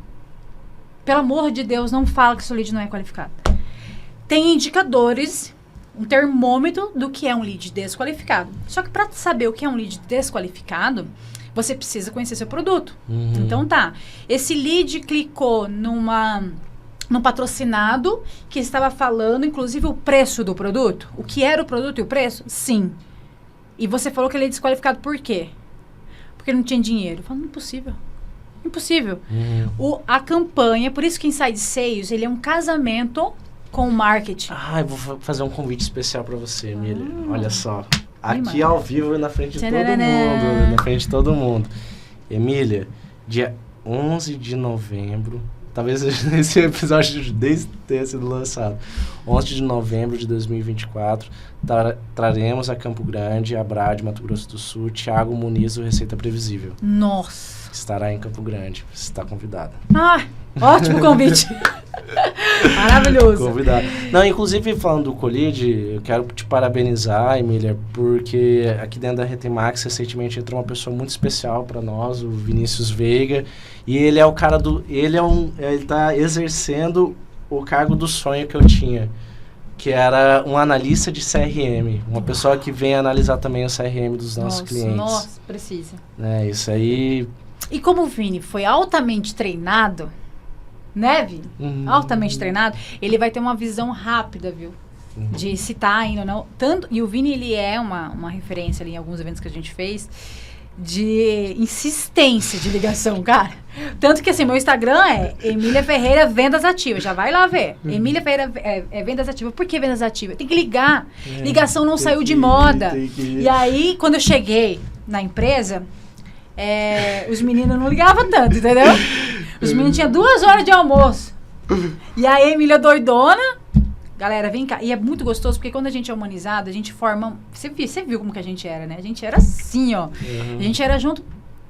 Pelo amor de Deus, não fala que seu lead não é qualificado. Tem indicadores, um termômetro do que é um lead desqualificado. Só que para saber o que é um lead desqualificado, você precisa conhecer seu produto. Então tá, esse lead clicou num patrocinado que estava falando, inclusive, o preço do produto. O que era o produto e o preço? Sim. E você falou que ele é desqualificado por quê? Porque não tinha dinheiro. Eu falo, impossível. Impossível. A campanha, por isso que Inside Sales, ele é um casamento com o marketing. Eu vou fazer um convite especial para você, Emília. Olha só. Aqui ao vivo, na frente de todo mundo. Na frente de todo mundo. Emília, dia 11 de novembro... Talvez esse episódio desde tenha sido lançado. 11 de novembro de 2024, traremos a Campo Grande, a Brad, Mato Grosso do Sul, Thiago Muniz, do Receita Previsível. Nossa! Estará em Campo Grande. Você está convidada. Ótimo convite. Maravilhoso. Convidado. Não, inclusive, falando do Colide, eu quero te parabenizar, Emília, porque aqui dentro da RT Max, recentemente entrou uma pessoa muito especial para nós, o Vinícius Veiga, e ele é o cara ele tá exercendo o cargo do sonho que eu tinha, que era um analista de CRM, uma pessoa que vem analisar também o CRM dos nossos clientes. Nossa, precisa. Isso aí... E como o Vini foi altamente treinado, né, Vini? Altamente treinado, ele vai ter uma visão rápida, viu? De se tá indo ou não. Tanto, e o Vini, ele é uma referência ali em alguns eventos que a gente fez, de insistência de ligação, cara. Tanto que, assim, meu Instagram é Emília Ferreira Vendas Ativas. Já vai lá ver. Emília Ferreira Vendas Ativas. Por que Vendas Ativas? Tem que ligar. Ligação não saiu de moda. E aí, quando eu cheguei na empresa, os meninos não ligavam tanto, entendeu? Os meninos tinham 2 horas de almoço. E aí, a Emília doidona... Galera, vem cá. E é muito gostoso, porque quando a gente é humanizado, a gente forma... Você viu como que a gente era, né? A gente era assim, ó. A gente era junto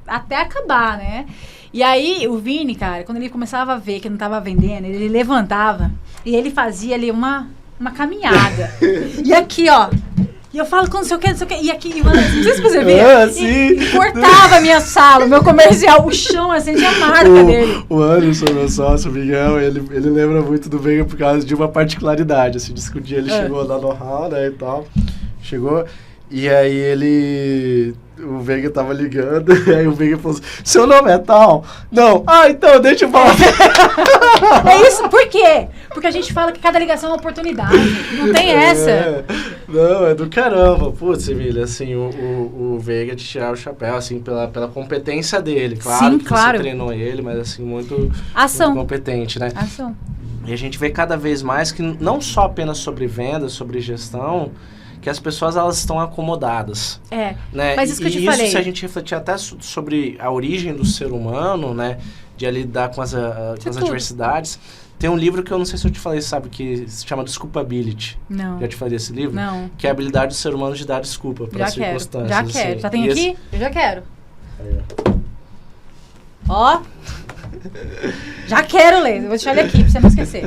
até acabar, né? E aí, o Vini, cara, quando ele começava a ver que não tava vendendo, ele levantava e ele fazia ali uma caminhada. E aqui, ó. E eu falo, não sei o que. E aqui, não sei se você viu. E cortava a minha sala, o meu comercial, o chão, assim, tinha a marca dele. O Anderson, meu sócio, o Miguel, ele lembra muito do Veiga por causa de uma particularidade. Assim, disse que um dia ele chegou lá no hall, né, e tal. Chegou, e aí o Veiga tava ligando, e aí o Veiga falou assim, seu nome é tal? Não. Ah, então, deixa eu falar. É isso, por quê? Porque a gente fala que cada ligação é uma oportunidade. Não tem essa. Não, é do caramba. Putz, Emília, assim, o Veiga te tirar o chapéu, assim, pela competência dele. Claro. Sim, que claro. Você treinou ele, mas, assim, muito competente, né? Ação. E a gente vê cada vez mais que não só apenas sobre vendas, sobre gestão, que as pessoas, elas estão acomodadas. Né? Mas isso que eu te falei. Se a gente refletir até sobre a origem do ser humano, né? De lidar com as adversidades. Tem um livro que eu não sei se eu te falei, sabe? Que se chama Desculpability. Não. Já te falei desse livro? Não. Que é a habilidade do ser humano de dar desculpa para as circunstâncias. Já quero. Assim. Já tem aqui? Eu já quero. Ó. Já quero ler. Eu vou deixar ele aqui pra você não esquecer.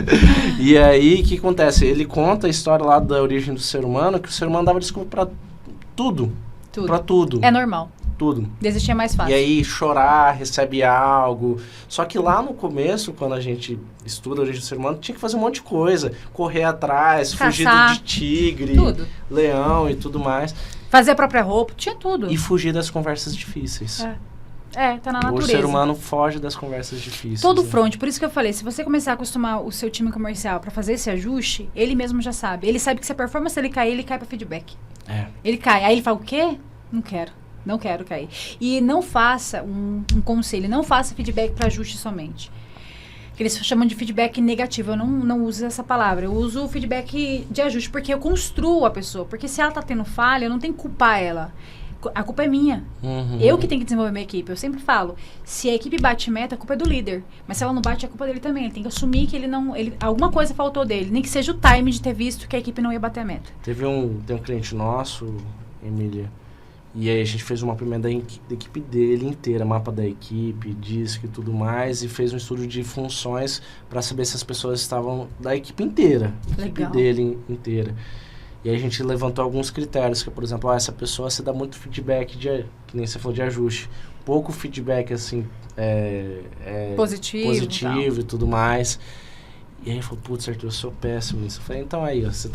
E aí, o que acontece? Ele conta a história lá da origem do ser humano, que o ser humano dava desculpa pra tudo. Pra tudo. É normal. Tudo. Desistir é mais fácil. E aí, chorar, recebe algo. Só que lá no começo, quando a gente estuda a origem do ser humano, tinha que fazer um monte de coisa. Correr atrás, fugir de tigre, leão e tudo mais. Fazer a própria roupa, tinha tudo. E fugir das conversas difíceis. Tá na natureza. O ser humano foge das conversas difíceis. Todo front, por isso que eu falei, se você começar a acostumar o seu time comercial pra fazer esse ajuste, ele mesmo já sabe. Ele sabe que se a performance ele cair, ele cai pra feedback. Ele cai. Aí ele fala, o quê? Não quero cair. E não faça um conselho, não faça feedback para ajuste somente. Que eles chamam de feedback negativo. Eu não uso essa palavra. Eu uso o feedback de ajuste, porque eu construo a pessoa. Porque se ela tá tendo falha, eu não tenho que culpar ela. A culpa é minha. Eu que tenho que desenvolver minha equipe. Eu sempre falo, se a equipe bate meta, a culpa é do líder. Mas se ela não bate, a culpa é dele também. Ele tem que assumir que alguma coisa faltou dele. Nem que seja o time de ter visto que a equipe não ia bater a meta. Tem um cliente nosso, Emília, e aí a gente fez um mapeamento da equipe dele inteira, mapa da equipe, disco e tudo mais, e fez um estudo de funções para saber se as pessoas estavam da equipe inteira, equipe dele inteira. E aí a gente levantou alguns critérios, que por exemplo, essa pessoa você dá muito feedback, que nem você falou, de ajuste. Pouco feedback, assim, positivo e tudo mais. E aí ele falou, putz, Arthur, eu sou péssimo nisso. Eu falei, então aí, ó, você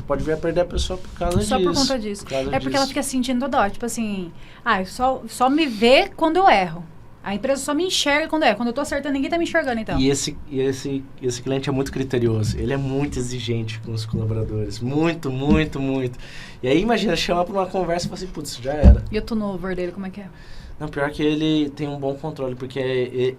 pode vir a perder a pessoa por causa disso. Só por conta disso. Porque ela fica sentindo toda hora, tipo assim, só me vê quando eu erro. A empresa só me enxerga quando eu erro. Quando eu tô acertando, ninguém tá me enxergando, então. E esse cliente é muito criterioso. Ele é muito exigente com os colaboradores. Muito, muito, muito. E aí, imagina, chama pra uma conversa e fala assim, putz, já era. E o turnover dele, como é que é? Não, pior que ele tem um bom controle, porque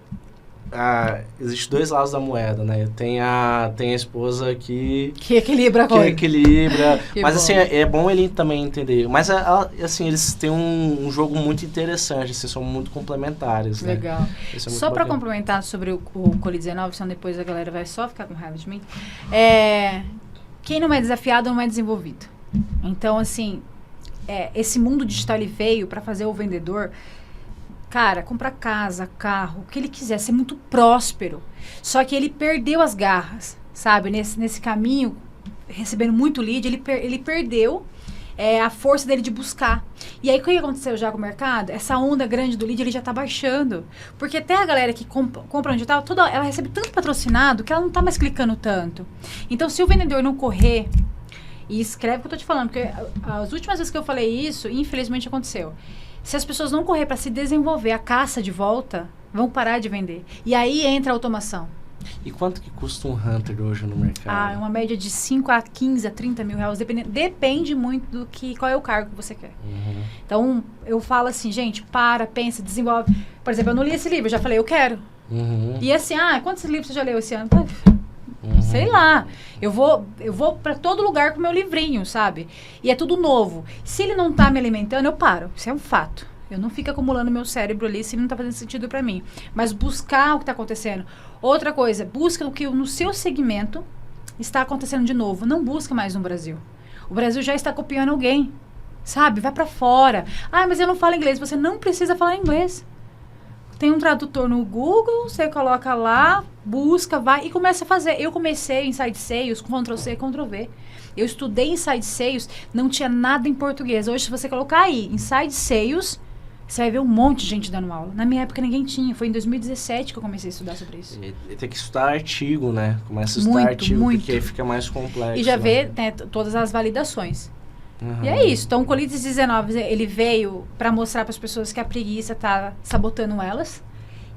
existe 2 lados da moeda, né? Tem a esposa que equilibra a coisa. Que equilibra. Mas assim, é bom ele também entender. Mas assim, eles têm um jogo muito interessante, assim, são muito complementares, né? Legal. Só para complementar sobre o Covid-19, senão depois a galera vai só ficar com raiva de mim. Quem não é desafiado não é desenvolvido. Então, assim, esse mundo digital ele veio para fazer o vendedor... Cara, comprar casa, carro, o que ele quiser, ser muito próspero. Só que ele perdeu as garras, sabe? Nesse caminho, recebendo muito lead, ele perdeu a força dele de buscar. E aí, o que aconteceu já com o mercado? Essa onda grande do lead, ele já tá baixando. Porque até a galera que compra no digital, ela recebe tanto patrocinado que ela não tá mais clicando tanto. Então, se o vendedor não correr, e escreve o que eu tô te falando, porque as últimas vezes que eu falei isso, infelizmente aconteceu. Se as pessoas não correr para se desenvolver, a caça de volta, vão parar de vender. E aí entra a automação. E quanto que custa um Hunter hoje no mercado? Uma média de 5 a 15 a 30 mil reais, depende muito do qual é o cargo que você quer. Então, eu falo assim, gente, pensa, desenvolve. Por exemplo, eu não li esse livro, eu já falei, eu quero. E assim, quantos livros você já leu esse ano? Sei lá. Eu vou para todo lugar com meu livrinho, sabe? E é tudo novo. Se ele não tá me alimentando, eu paro. Isso é um fato. Eu não fico acumulando meu cérebro ali se não tá fazendo sentido para mim. Mas buscar o que tá acontecendo. Outra coisa, busca o que no seu segmento está acontecendo de novo. Não busca mais no Brasil. O Brasil já está copiando alguém, sabe? Vai para fora. Mas eu não falo inglês. Você não precisa falar inglês. Tem um tradutor no Google, você coloca lá, busca, vai e começa a fazer. Eu comecei em Inside Sales, Ctrl+C, Ctrl+V. Eu estudei Inside Sales, não tinha nada em português. Hoje, se você colocar aí, Inside Sales, você vai ver um monte de gente dando aula. Na minha época, ninguém tinha. Foi em 2017 que eu comecei a estudar sobre isso. E tem que estudar artigo, né? Começa a estudar artigo, porque aí fica mais complexo. E já vê, né, todas as validações. E é isso. Então, o Colitis 19, ele veio para mostrar para as pessoas que a preguiça tá sabotando elas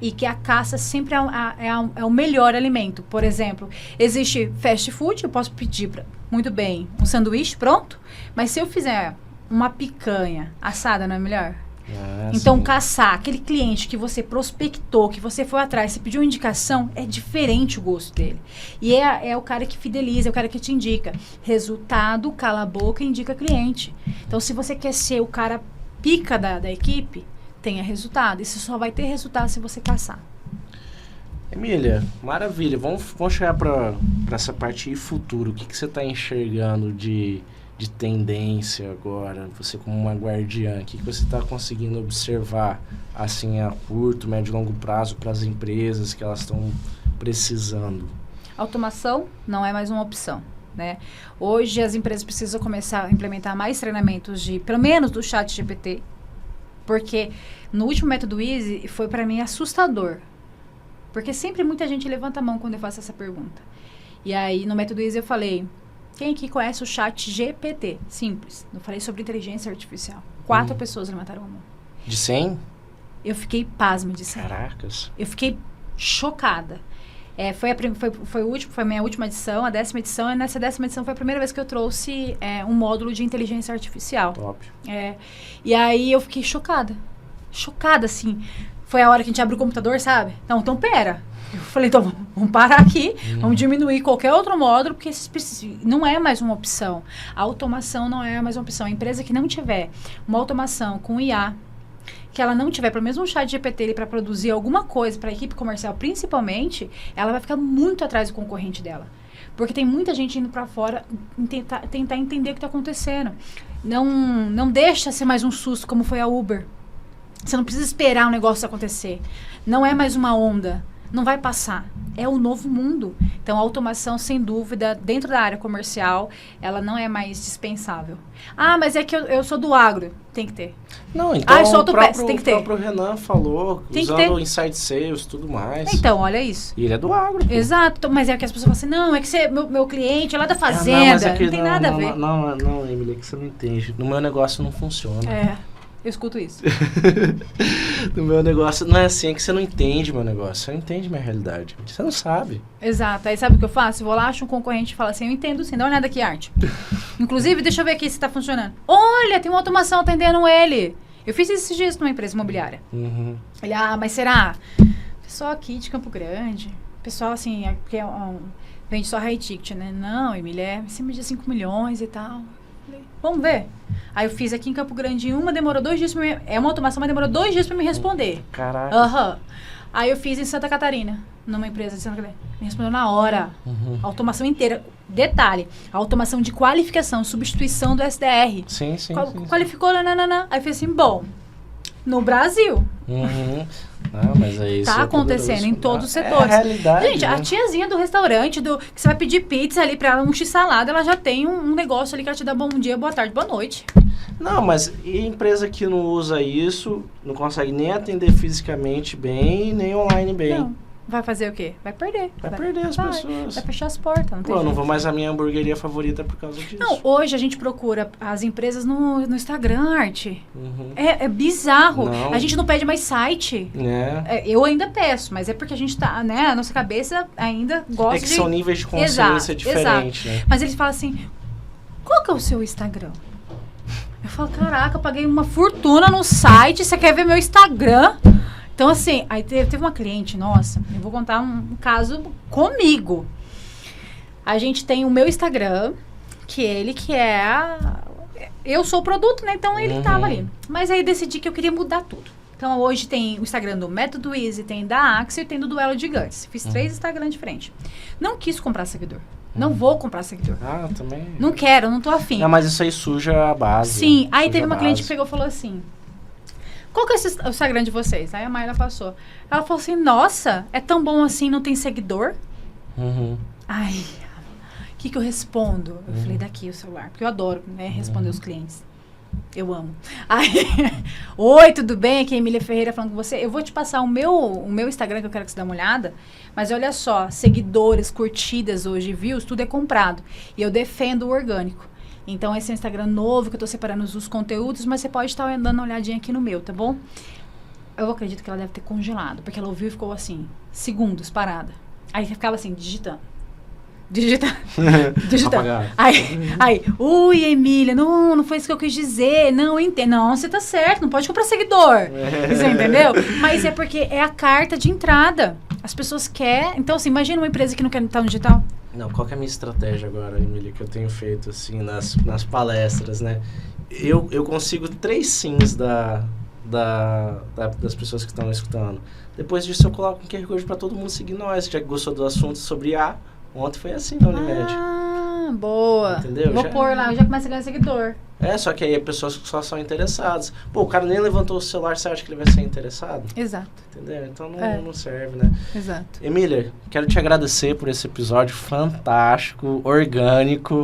e que a caça sempre é o melhor alimento. Por exemplo, existe fast food, eu posso pedir muito bem um sanduíche pronto, mas se eu fizer uma picanha assada, não é melhor? Então, caçar aquele cliente que você prospectou, que você foi atrás, você pediu uma indicação, é diferente o gosto dele. E é o cara que fideliza, é o cara que te indica. Resultado, cala a boca e indica cliente. Então, se você quer ser o cara pica da equipe, tenha resultado. E você só vai ter resultado se você caçar. Emília, maravilha. Vamos chegar para essa parte de futuro. O que você está enxergando de tendência agora, você como uma guardiã, o que você está conseguindo observar assim a curto, médio e longo prazo para as empresas que elas estão precisando? Automação não é mais uma opção, né? Hoje as empresas precisam começar a implementar mais treinamentos pelo menos do ChatGPT, porque no último método Easy foi para mim assustador, porque sempre muita gente levanta a mão quando eu faço essa pergunta. E aí no método Easy eu falei: quem aqui conhece o ChatGPT? Simples. Eu falei sobre inteligência artificial. 4 pessoas levantaram a mão. De 100? Eu fiquei pasma de 100. Caracas. Eu fiquei chocada. Foi a minha última edição, a 10ª edição. E nessa 10ª edição foi a primeira vez que eu trouxe um módulo de inteligência artificial. Top. E aí eu fiquei chocada. Chocada, assim. Foi a hora que a gente abre o computador, sabe? Não, então pera. Eu falei, então vamos parar aqui, vamos diminuir qualquer outro módulo, porque não é mais uma opção. A automação não é mais uma opção. A empresa que não tiver uma automação com IA, que ela não tiver pelo menos um chat GPT para produzir alguma coisa para a equipe comercial, principalmente, ela vai ficar muito atrás do concorrente dela. Porque tem muita gente indo para fora tentar entender o que está acontecendo. Não deixa ser mais um susto como foi a Uber. Você não precisa esperar o negócio acontecer. Não é mais uma onda. Não vai passar. É o novo mundo. Então, a automação, sem dúvida, dentro da área comercial, ela não é mais dispensável. Mas é que eu sou do agro. Tem que ter. Não, então eu sou autopeça. Tem que ter. O próprio Renan falou, usando o Inside Sales e tudo mais. Então, olha isso. E ele é do agro. Pô. Exato. Mas é que as pessoas falam assim, não, é que você, meu cliente é lá da fazenda. Não tem nada a ver. Não, Emília, é que você não entende. No meu negócio não funciona. Eu escuto isso. No meu negócio não é assim, é que você não entende meu negócio. Você não entende minha realidade. Você não sabe. Exato. Aí sabe o que eu faço? Eu vou lá, acho um concorrente e falo assim, eu entendo sim, dá uma olhada aqui, arte. Inclusive, deixa eu ver aqui se tá funcionando. Olha, tem uma automação atendendo ele. Eu fiz isso esses dias numa empresa imobiliária. Ele, mas será? Pessoal aqui de Campo Grande, pessoal assim, que vende só high ticket, né? Não, Emília, é acima de 5 milhões e tal. Vamos ver. Aí eu fiz aqui em Campo Grande demorou 2 dias pra me... É uma automação, mas demorou 2 dias pra me responder. Caraca. Aí eu fiz em Santa Catarina, numa empresa de Santa Catarina. Me respondeu na hora. A automação inteira. Detalhe, a automação de qualificação, substituição do SDR. Sim. Qualificou, nananana. Aí eu fiz assim, bom, no Brasil. Mas é isso. Tá acontecendo em todos os setores. É a realidade. Gente, a tiazinha do restaurante, que você vai pedir pizza ali pra ela, um x-salada, ela já tem um negócio ali que ela te dá bom dia, boa tarde, boa noite. Não, mas e empresa que não usa isso, não consegue nem atender fisicamente bem, nem online bem. vai fazer o quê? Vai perder. Vai perder as pessoas. Vai fechar as portas. Não tem Pô, eu não jeito. vou mais à minha hamburgueria favorita por causa disso. Não, hoje a gente procura as empresas no Instagram, Arte. Uhum. É bizarro. Não. A gente não pede mais site. Eu ainda peço, mas é porque a gente tá, né? A nossa cabeça ainda gosta É que são níveis de consciência diferentes, né? Mas eles falam assim, qual que é o seu Instagram? Eu falo, caraca, eu paguei uma fortuna no site, você quer ver meu Instagram? Então, assim, aí teve uma cliente, nossa, eu vou contar um caso comigo. A gente tem o meu Instagram, eu sou o produto, né? Então, ele tava ali. Mas aí, decidi que eu queria mudar tudo. Então, hoje tem o Instagram do Método Easy, tem da Axel e tem do Duelo de Gigantes. Fiz 3 Instagrams diferentes. Não quis comprar seguidor. Não vou comprar seguidor. Ah, também. Não quero, não tô afim. Não, mas isso aí suja a base. Sim, aí teve uma cliente que pegou e falou assim, qual que é o Instagram de vocês? Aí a Mayra passou. Ela falou assim, nossa, é tão bom assim, não tem seguidor? Ai, o que eu respondo? Eu falei, daqui o celular, porque eu adoro, né, responder os clientes. Eu amo. Aí, oi, tudo bem? Aqui é Emília Ferreira falando com você. Eu vou te passar o meu Instagram, que eu quero que você dê uma olhada. Mas olha só, seguidores, curtidas hoje, views, tudo é comprado. E eu defendo o orgânico. Então, esse é o Instagram novo, que eu tô separando os conteúdos, mas você pode estar dando uma olhadinha aqui no meu, tá bom? Eu acredito que ela deve ter congelado, porque ela ouviu e ficou assim, segundos, parada. Aí ficava assim, digitando. Aí, ui, Emília, não foi isso que eu quis dizer, não entendo. Não, você tá certo, não pode comprar seguidor. Você entendeu? Mas é porque é a carta de entrada. As pessoas querem. Então, assim, imagina uma empresa que não quer estar no digital. Não, qual que é a minha estratégia agora, Emília, que eu tenho feito, assim, nas palestras, né? Eu consigo 3 sims das pessoas que estão escutando. Depois disso, eu coloco um QR Code para todo mundo seguir nós, já que gostou do assunto sobre ontem foi assim na Unimed. Ah, boa. Entendeu? Vou pôr lá, eu já começo a ganhar seguidor. Só que aí as pessoas só são interessadas. Pô, o cara nem levantou o celular, você acha que ele vai ser interessado? Exato. Entendeu? Então não serve, né? Exato. Emília, quero te agradecer por esse episódio fantástico, orgânico.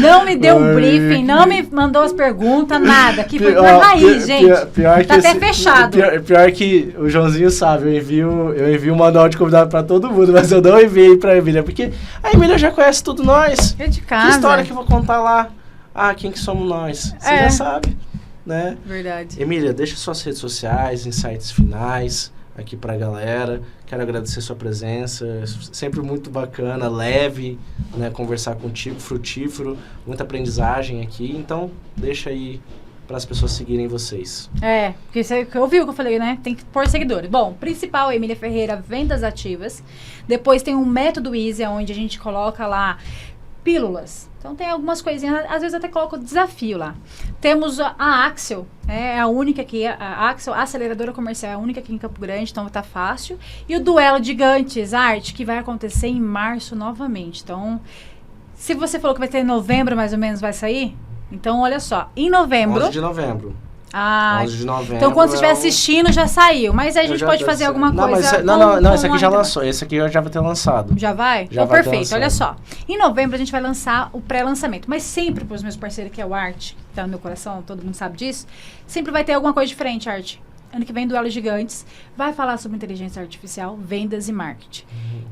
Não me deu um briefing, não me mandou as perguntas, nada. Aqui foi por raiz, gente. Pior tá até fechado. Pior que o Joãozinho sabe, eu envio o manual de convidado pra todo mundo, mas eu não enviei pra Emília, porque a Emília já conhece tudo nós. É de casa. Que história que eu vou contar lá? Quem que somos nós? Você já sabe, né? Verdade. Emília, deixa suas redes sociais, insights finais aqui pra galera. Quero agradecer sua presença. Sempre muito bacana, leve, né? Conversar contigo, frutífero, muita aprendizagem aqui. Então, deixa aí para as pessoas seguirem vocês. Porque você ouviu o que eu falei, né? Tem que pôr seguidores. Bom, principal, Emília Ferreira, vendas ativas. Depois tem um Método Easy, onde a gente coloca lá pílulas. Então tem algumas coisinhas, às vezes até coloco desafio lá. Temos a Axel, é a única aqui, a Axel, a aceleradora comercial, é a única aqui em Campo Grande, então tá fácil. E o Duelo de Gigantes, Arte, que vai acontecer em março novamente. Então, se você falou que vai ter em novembro, mais ou menos, vai sair? Então, olha só, em novembro... 11 de novembro. 11 de novembro. Então, quando você estiver assistindo, já saiu. Mas aí a gente pode fazer alguma coisa... Não, esse aqui já lançou. Esse aqui já vai ter lançado. Já vai? Já então, vai perfeito. Olha só. Em novembro, a gente vai lançar o pré-lançamento. Mas sempre para os meus parceiros, que é o Arte, que tá no meu coração, todo mundo sabe disso, sempre vai ter alguma coisa diferente, Arte. Ano que vem, Duelo Gigantes vai falar sobre inteligência artificial, vendas e marketing.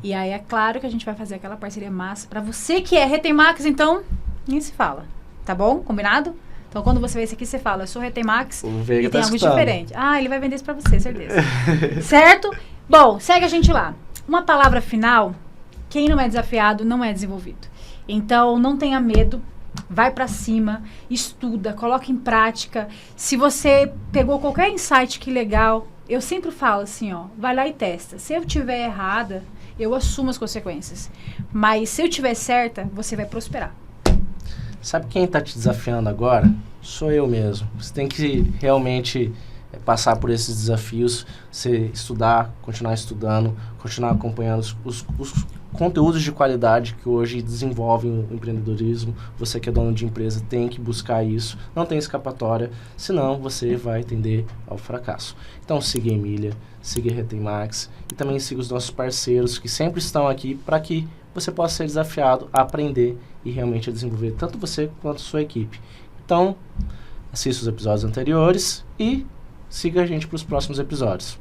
E aí, é claro que a gente vai fazer aquela parceria massa. Para você que é Retemax, então, nem se fala. Tá bom? Combinado? Então, quando você vê isso aqui, você fala, eu sou Retemax e tem algo diferente. Ele vai vender isso pra você, certeza. Certo? Bom, segue a gente lá. Uma palavra final, quem não é desafiado não é desenvolvido. Então, não tenha medo, vai pra cima, estuda, coloca em prática. Se você pegou qualquer insight que legal, eu sempre falo assim, vai lá e testa. Se eu tiver errada, eu assumo as consequências. Mas se eu tiver certa, você vai prosperar. Sabe quem está te desafiando agora? Sou eu mesmo. Você tem que realmente passar por esses desafios, você estudar, continuar estudando, continuar acompanhando os conteúdos de qualidade que hoje desenvolvem o empreendedorismo. Você que é dono de empresa tem que buscar isso, não tem escapatória, senão você vai tender ao fracasso. Então siga a Emília, siga a Retemax e também siga os nossos parceiros que sempre estão aqui para que você possa ser desafiado a aprender e realmente a desenvolver tanto você quanto a sua equipe. Então, assista os episódios anteriores e siga a gente para os próximos episódios.